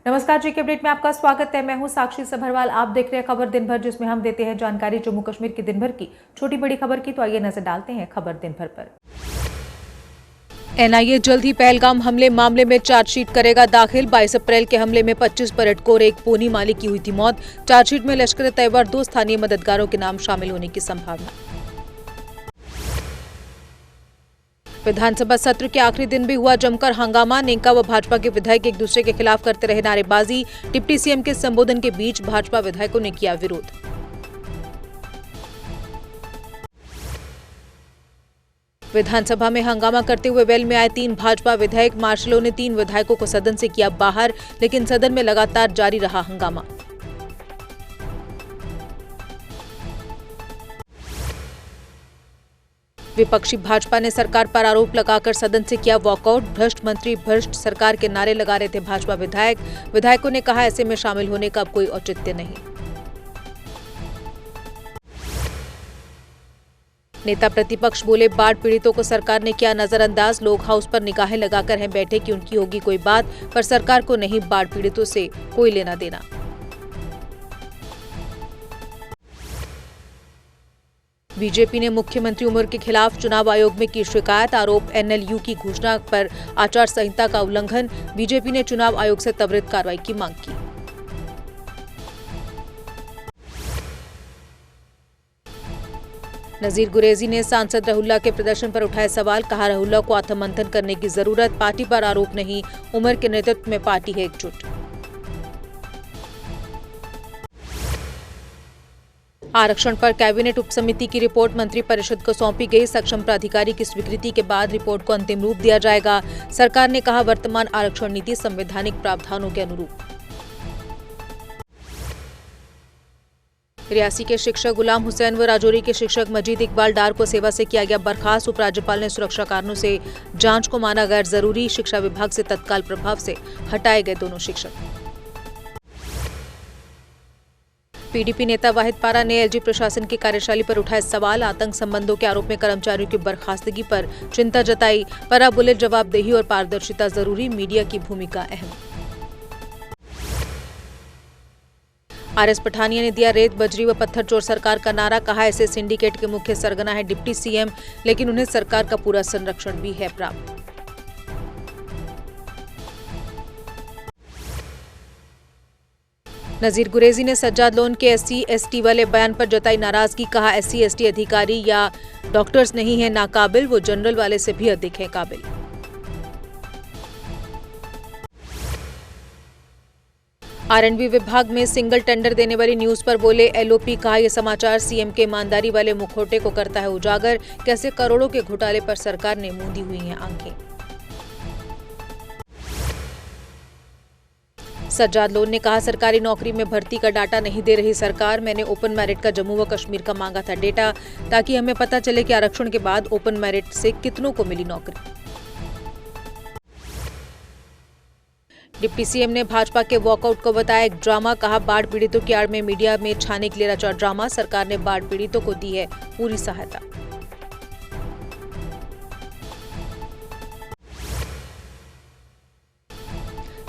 नमस्कार, GK update में आपका स्वागत है। मैं हूं साक्षी सभरवाल। आप देख रहे हैं खबर दिन भर, जिसमें हम देते हैं जानकारी जम्मू कश्मीर की दिन भर की छोटी बड़ी खबर की। तो आइए नजर डालते हैं खबर दिन भर पर। एनआईए जल्द ही पहलगाम हमले मामले में चार्जशीट करेगा दाखिल। 22 अप्रैल के हमले में 25 पर्यटकों और एक पोनी मालिक की हुई थी मौत। चार्जशीट में लश्कर-ए-तैयबा और 2 स्थानीय मददगारों के नाम शामिल होने की संभावना। विधानसभा सत्र के आखिरी दिन भी हुआ जमकर हंगामा। नेका व भाजपा के विधायक एक दूसरे के खिलाफ करते रहे नारेबाजी। डिप्टी सीएम के संबोधन के बीच भाजपा विधायकों ने किया विरोध। विधानसभा में हंगामा करते हुए वेल में आए 3 भाजपा विधायक। मार्शलों ने 3 विधायकों को सदन से किया बाहर, लेकिन सदन में लगातार जारी रहा हंगामा। विपक्षी भाजपा ने सरकार पर आरोप लगाकर सदन से किया वॉकआउट। भ्रष्ट मंत्री, भ्रष्ट सरकार के नारे लगा रहे थे भाजपा विधायक। विधायकों ने कहा ऐसे में शामिल होने का अब कोई औचित्य नहीं। नेता प्रतिपक्ष बोले बाढ़ पीड़ितों को सरकार ने किया नजरअंदाज। लोग हाउस पर निगाहें लगाकर हैं बैठे कि उनकी होगी कोई बात, पर सरकार को नहीं बाढ़ पीड़ितों से कोई लेना देना। बीजेपी ने मुख्यमंत्री उमर के खिलाफ चुनाव आयोग में की शिकायत। आरोप एनएलयू की घोषणा पर आचार संहिता का उल्लंघन। बीजेपी ने चुनाव आयोग से त्वरित कार्रवाई की मांग की। नजीर गुरेजी ने सांसद रहुल्ला के प्रदर्शन पर उठाए सवाल। कहा रहुल्ला को आत्ममंथन करने की जरूरत, पार्टी पर आरोप नहीं। उमर के नेतृत्व में पार्टी है एकजुट। आरक्षण पर कैबिनेट उपसमिति की रिपोर्ट मंत्री परिषद को सौंपी गई। सक्षम प्राधिकारी की स्वीकृति के बाद रिपोर्ट को अंतिम रूप दिया जाएगा। सरकार ने कहा वर्तमान आरक्षण नीति संवैधानिक प्रावधानों के अनुरूप। रियासी के शिक्षक गुलाम हुसैन व राजौरी के शिक्षक मजीद इकबाल डार को सेवा से किया गया बर्खास्त। उपराज्यपाल ने सुरक्षा कारणों से जांच को माना गैर जरूरी। शिक्षा विभाग से तत्काल प्रभाव से हटाए गए दोनों शिक्षक। पीडीपी नेता वाहिद पारा ने एलजी प्रशासन की कार्यशैली पर उठाए सवाल। आतंक संबंधों के आरोप में कर्मचारियों की बर्खास्तगी पर चिंता जताई। पारा बोले जवाबदेही और पारदर्शिता जरूरी, मीडिया की भूमिका अहम। आरएस पठानिया ने दिया रेत, बजरी व पत्थर चोर सरकार का नारा। कहा ऐसे सिंडिकेट के मुख्य सरगना है डिप्टी सीएम, लेकिन उन्हें सरकार का पूरा संरक्षण भी है प्राप्त। नजीर गुरेजी ने सज्जाद लोन के SC/ST वाले बयान पर जताई नाराजगी। कहा SC/ST अधिकारी या डॉक्टर्स नहीं है नाकाबिल, वो जनरल वाले से भी अधिक है काबिल। R&B विभाग में सिंगल टेंडर देने वाली न्यूज पर बोले LOP। कहा यह समाचार सीएम के ईमानदारी वाले मुखौटे को करता है उजागर। कैसे करोड़ों के घोटाले पर सरकार ने मूंदी हुई हैं आंखें। सज्जाद लोन ने कहा सरकारी नौकरी में भर्ती का डाटा नहीं दे रही सरकार। मैंने ओपन मेरिट का जम्मू व कश्मीर का मांगा था डेटा, ताकि हमें पता चले कि आरक्षण के बाद ओपन मेरिट से कितनों को मिली नौकरी। डिप्टी सीएम ने भाजपा के वॉकआउट को बताया एक ड्रामा। कहा बाढ़ पीड़ितों की आड़ में मीडिया में छाने के लिए रचा ड्रामा। सरकार ने बाढ़ पीड़ितों को दी है पूरी सहायता।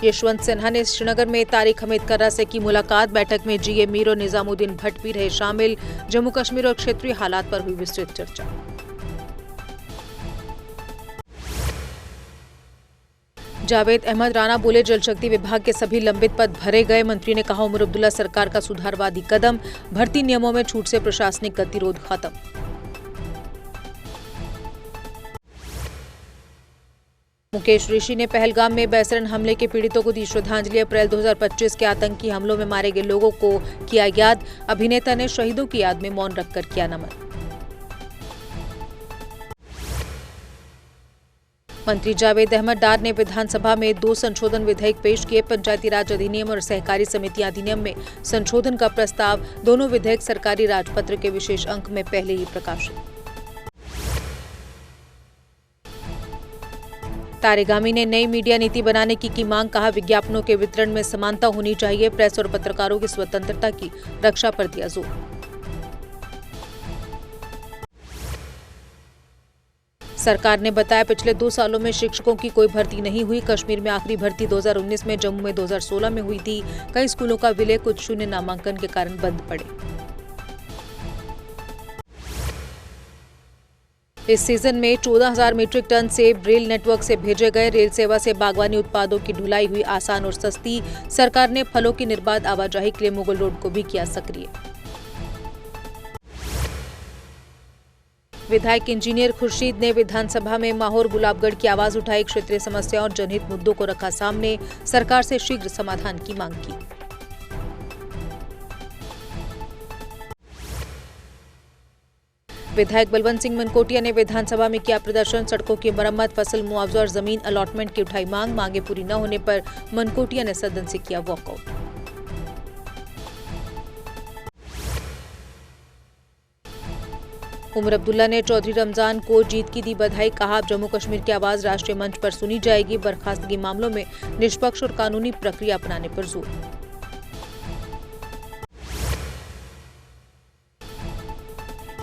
यशवंत सिन्हा ने श्रीनगर में तारिक हमीद कर्रा से की मुलाकात। बैठक में जीए मीर और निजामुद्दीन भट्ट भी रहे शामिल। जम्मू कश्मीर और क्षेत्रीय हालात पर हुई विस्तृत चर्चा। जावेद अहमद राणा बोले जल शक्ति विभाग के सभी लंबित पद भरे गए। मंत्री ने कहा उमर अब्दुल्ला सरकार का सुधारवादी कदम। भर्ती नियमों में छूट से प्रशासनिक गतिरोध खत्म। मुकेश ऋषि ने पहलगाम में बेसरन हमले के पीड़ितों को दी श्रद्धांजलि। अप्रैल 2025 के आतंकी हमलों में मारे गए लोगों को किया याद। अभिनेता ने शहीदों की याद में मौन रखकर किया नमन। मंत्री जावेद अहमद डार ने विधानसभा में 2 संशोधन विधेयक पेश किए। पंचायती राज अधिनियम और सहकारी समितियां अधिनियम में संशोधन का प्रस्ताव। दोनों विधेयक सरकारी राजपत्र के विशेष अंक में पहले ही प्रकाशित। तारेगामी ने नई मीडिया नीति बनाने की मांग। कहा विज्ञापनों के वितरण में समानता होनी चाहिए। प्रेस और पत्रकारों की स्वतंत्रता की रक्षा पर दिया जोर। सरकार ने बताया पिछले 2 सालों में शिक्षकों की कोई भर्ती नहीं हुई। कश्मीर में आखिरी भर्ती 2019 में, जम्मू में 2016 में हुई थी। कई स्कूलों का विलय कुछ शून्य नामांकन के कारण बंद पड़े। इस सीजन में 14,000 मीट्रिक टन सेब रेल नेटवर्क से भेजे गए। रेल सेवा से बागवानी उत्पादों की ढुलाई हुई आसान और सस्ती। सरकार ने फलों की निर्बाध आवाजाही के लिए मुगल रोड को भी किया सक्रिय। विधायक इंजीनियर खुर्शीद ने विधानसभा में माहौर गुलाबगढ़ की आवाज उठाई। क्षेत्रीय समस्याओं और जनहित मुद्दों को रखा सामने। सरकार से शीघ्र समाधान की मांग की। विधायक बलवंत सिंह मनकोटिया ने विधानसभा में किया प्रदर्शन। सड़कों की मरम्मत, फसल मुआवजा और जमीन अलॉटमेंट की उठाई मांग। मांगे पूरी न होने पर मनकोटिया ने सदन से किया वॉकआउट। उमर अब्दुल्ला ने चौधरी रमजान को जीत की दी बधाई। कहा, अब जम्मू कश्मीर की आवाज राष्ट्रीय मंच पर सुनी जाएगी। बर्खास्तगी मामलों में निष्पक्ष और कानूनी प्रक्रिया अपनाने पर जोर।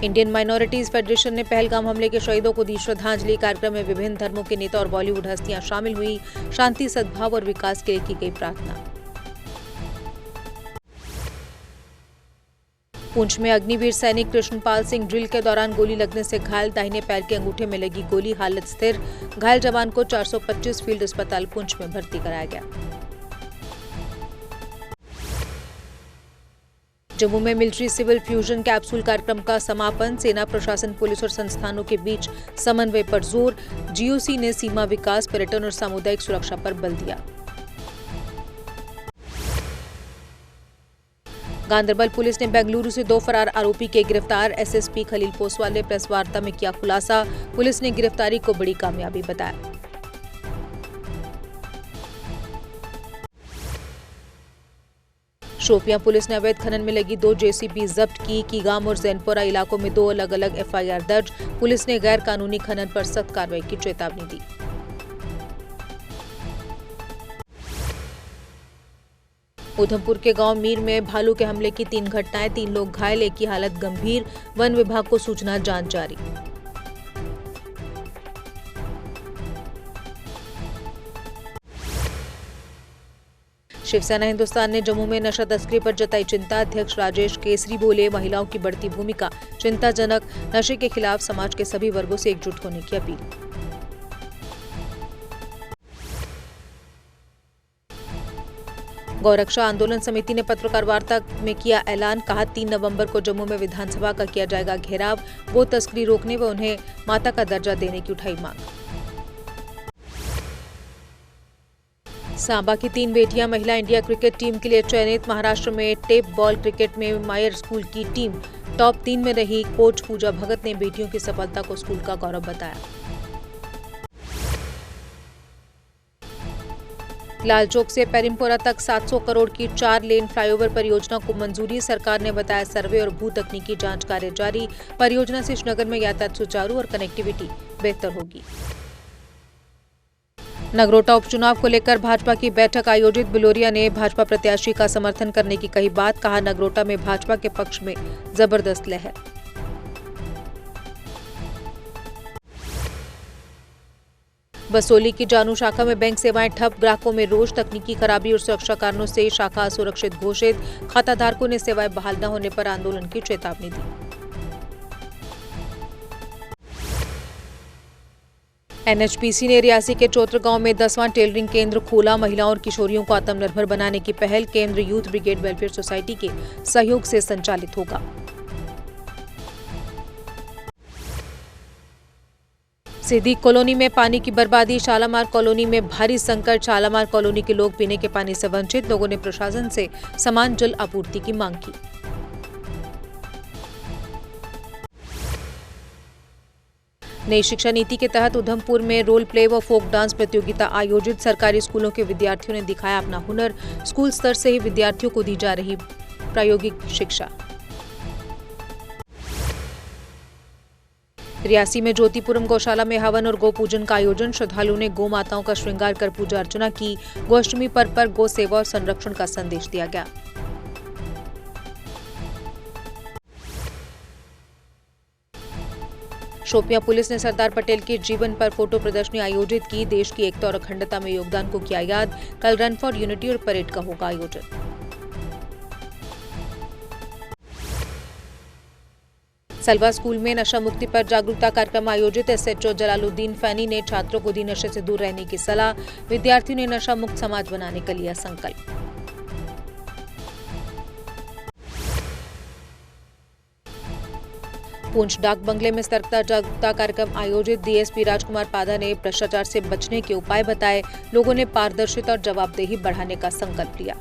इंडियन माइनॉरिटीज फेडरेशन ने पहलगाम हमले के शहीदों को दी श्रद्धांजलि। कार्यक्रम में विभिन्न धर्मों के नेता और बॉलीवुड हस्तियां शामिल हुई। शांति, सद्भाव और विकास के लिए की गई प्रार्थना। पुंछ में अग्निवीर सैनिक कृष्णपाल सिंह ड्रिल के दौरान गोली लगने से घायल। दाहिने पैर के अंगूठे में लगी गोली, हालत स्थिर। घायल जवान को 425 फील्ड अस्पताल पुंछ में भर्ती कराया गया। जम्मू में मिलिट्री सिविल फ्यूजन कैप्सूल कार्यक्रम का समापन। सेना, प्रशासन, पुलिस और संस्थानों के बीच समन्वय पर जोर। जीओसी ने सीमा विकास, पर्यटन और सामुदायिक सुरक्षा पर बल दिया। गांदरबल पुलिस ने बेंगलुरु से 2 फरार आरोपी के गिरफ्तार। एसएसपी खलील पोसवाल ने प्रेस वार्ता में किया खुलासा। पुलिस ने गिरफ्तारी को बड़ी कामयाबी बताया। शोपियां पुलिस ने अवैध खनन में लगी 2 जेसीबी जब्त की। कीगाम और जैनपुरा इलाकों में 2 अलग अलग एफआईआर दर्ज। पुलिस ने गैर कानूनी खनन पर सख्त कार्रवाई की चेतावनी दी। उधमपुर के गांव मीर में भालू के हमले की 3 घटनाएं, 3 लोग घायल, एक की हालत गंभीर। वन विभाग को सूचना, जांच जारी। शिवसेना हिंदुस्तान ने जम्मू में नशा तस्करी पर जताई चिंता। अध्यक्ष राजेश केसरी बोले, महिलाओं की बढ़ती भूमिका चिंताजनक। नशे के खिलाफ समाज के सभी वर्गों से एकजुट होने की अपील। गौरक्षा आंदोलन समिति ने पत्रकार वार्ता में किया ऐलान। कहा, 3 नवंबर को जम्मू में विधानसभा का किया जाएगा घेराव। गो तस्करी रोकने व उन्हें माता का दर्जा देने की उठाई मांग। सांबा की 3 बेटियां महिला इंडिया क्रिकेट टीम के लिए चयनित। महाराष्ट्र में टेप बॉल क्रिकेट में मायर स्कूल की टीम टॉप 3 में रही। कोच पूजा भगत ने बेटियों की सफलता को स्कूल का गौरव बताया। लालचौक से पेरिमपोरा तक 700 करोड़ की 4 लेन फ्लाईओवर परियोजना को मंजूरी। सरकार ने बताया सर्वे और भू तकनीकी जांच कार्य जारी। परियोजना से श्रीनगर में यातायात सुचारू और कनेक्टिविटी बेहतर होगी। नगरोटा उपचुनाव को लेकर भाजपा की बैठक आयोजित। बिलोरिया ने भाजपा प्रत्याशी का समर्थन करने की कही बात। कहा, नगरोटा में भाजपा के पक्ष में जबरदस्त लहर। बसोली की जानू शाखा में बैंक सेवाएं ठप। ग्राहकों में रोष। तकनीकी खराबी और सुरक्षा कारणों से शाखा असुरक्षित घोषित। खाताधारकों ने सेवाएं बहाल न होने पर आंदोलन की चेतावनी दी। एनएचपीसी ने रियासी के चौत्र गांव में 10वां टेलरिंग केंद्र खोला। महिलाओं और किशोरियों को आत्मनिर्भर बनाने की पहल। केंद्र यूथ ब्रिगेड वेलफेयर सोसाइटी के सहयोग से संचालित होगा। सिद्दीक कॉलोनी में पानी की बर्बादी। शालामार कॉलोनी में भारी संकट। शालामार कॉलोनी के लोग पीने के पानी से वंचित। लोगों ने प्रशासन से समान जल आपूर्ति की मांग की। नई शिक्षा नीति के तहत उधमपुर में रोल प्ले व फोक डांस प्रतियोगिता आयोजित। सरकारी स्कूलों के विद्यार्थियों ने दिखाया अपना हुनर। स्कूल स्तर से ही विद्यार्थियों को दी जा रही प्रायोगिक शिक्षा। रियासी में ज्योतिपुरम गौशाला में हवन और गौ पूजन का आयोजन। श्रद्धालुओं ने गौ माताओं का श्रृंगार कर पूजा अर्चना की। गोष्टमी पर्व पर गौ सेवा और संरक्षण का संदेश दिया गया। शोपियां पुलिस ने सरदार पटेल के जीवन पर फोटो प्रदर्शनी आयोजित की। देश की एकता और अखंडता में योगदान को किया याद। कल रन फॉर यूनिटी और परेड का होगा आयोजन। सलवा स्कूल में नशा मुक्ति पर जागरूकता कार्यक्रम आयोजित। एसएचओ जलालुद्दीन फैनी ने छात्रों को दी नशे से दूर रहने की सलाह। विद्यार्थियों ने नशा मुक्त समाज बनाने का लिया संकल्प। पूंछ डाक बंगले में सतर्कता जागरूकता कार्यक्रम आयोजित। डीएसपी राजकुमार पादा ने भ्रष्टाचार से बचने के उपाय बताए। लोगों ने पारदर्शिता और जवाबदेही बढ़ाने का संकल्प लिया।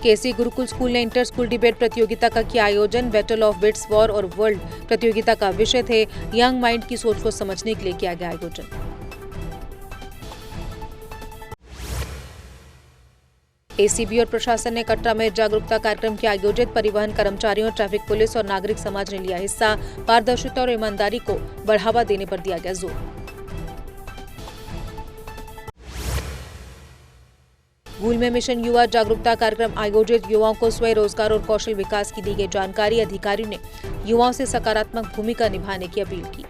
केसी गुरुकुल स्कूल ने इंटर स्कूल डिबेट प्रतियोगिता का किया आयोजन। बैटल ऑफ विट्स वॉर और वर्ल्ड प्रतियोगिता का विषय थे। यंग माइंड की सोच को समझने के लिए किया गया आयोजन। एसीबी और प्रशासन ने कटरा में जागरूकता कार्यक्रम किया आयोजित। परिवहन कर्मचारियों, ट्रैफिक पुलिस और नागरिक समाज ने लिया हिस्सा। पारदर्शिता और ईमानदारी को बढ़ावा देने पर दिया गया जोर। गूल में मिशन युवा जागरूकता कार्यक्रम आयोजित। युवाओं को स्वयं रोजगार और कौशल विकास की दी गई जानकारी। अधिकारियों ने युवाओं से सकारात्मक भूमिका निभाने की अपील की।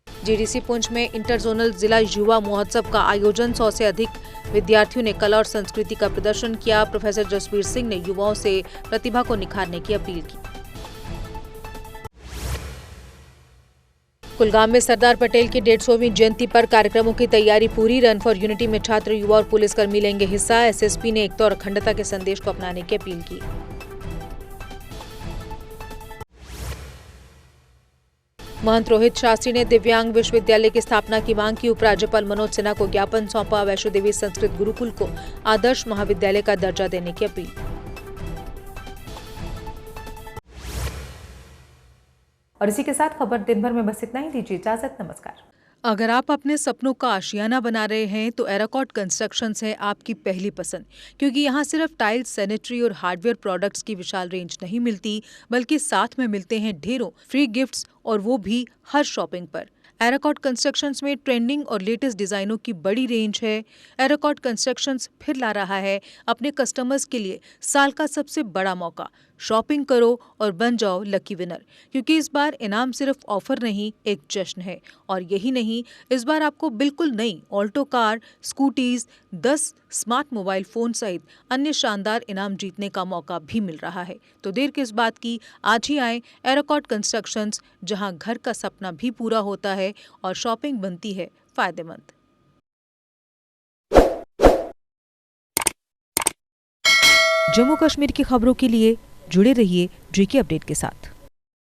जीडीसी पुंछ में इंटर जोनल जिला युवा महोत्सव का आयोजन। 100 से अधिक विद्यार्थियों ने कला और संस्कृति का प्रदर्शन किया। प्रोफेसर जसबीर सिंह ने युवाओं से प्रतिभा को निखारने की अपील की। कुलगाम में सरदार पटेल की 150वीं जयंती पर कार्यक्रमों की तैयारी पूरी। रन फॉर यूनिटी में छात्र, युवा और पुलिसकर्मी लेंगे हिस्सा। एसएसपी ने एकता और अखंडता के संदेश को अपनाने की अपील की। महंत रोहित शास्त्री ने दिव्यांग विश्वविद्यालय की स्थापना की मांग की। उपराज्यपाल मनोज सिन्हा को ज्ञापन सौंपा। वैष्णो देवी संस्कृत गुरुकुल को आदर्श महाविद्यालय का दर्जा देने की अपील। और इसी के साथ खबर दिन भर में बस इतना ही। दीजिए इजाजत। नमस्कार। अगर आप अपने सपनों का आशियाना बना रहे हैं तो एराकॉट कंस्ट्रक्शंस है आपकी पहली पसंद, क्योंकि यहाँ सिर्फ टाइल्स, सैनिटरी और हार्डवेयर प्रोडक्ट्स की विशाल रेंज नहीं मिलती, बल्कि साथ में मिलते हैं ढेरों फ्री गिफ्ट्स, और वो भी हर शॉपिंग पर। एराकॉट कंस्ट्रक्शंस में ट्रेंडिंग और लेटेस्ट डिजाइनों की बड़ी रेंज है। एराकॉट कंस्ट्रक्शंस फिर ला रहा है अपने कस्टमर्स के लिए साल का सबसे बड़ा मौका। शॉपिंग करो और बन जाओ लकी विनर, क्योंकि इस बार इनाम सिर्फ ऑफर नहीं, एक जश्न है। और यही नहीं, इस बार आपको बिल्कुल नई Alto car, scooties, 10 smart mobile phone सहित अन्य शानदार इनाम जीतने का मौका भी मिल रहा है। तो देर किस बात की, आज ही आए एराकॉट कंस्ट्रक्शंस, जहां घर का सपना भी पूरा होता है और शॉपिंग बनती है फायदेमंद। जम्मू कश्मीर की खबरों के लिए जुड़े रहिए जीके अपडेट के साथ।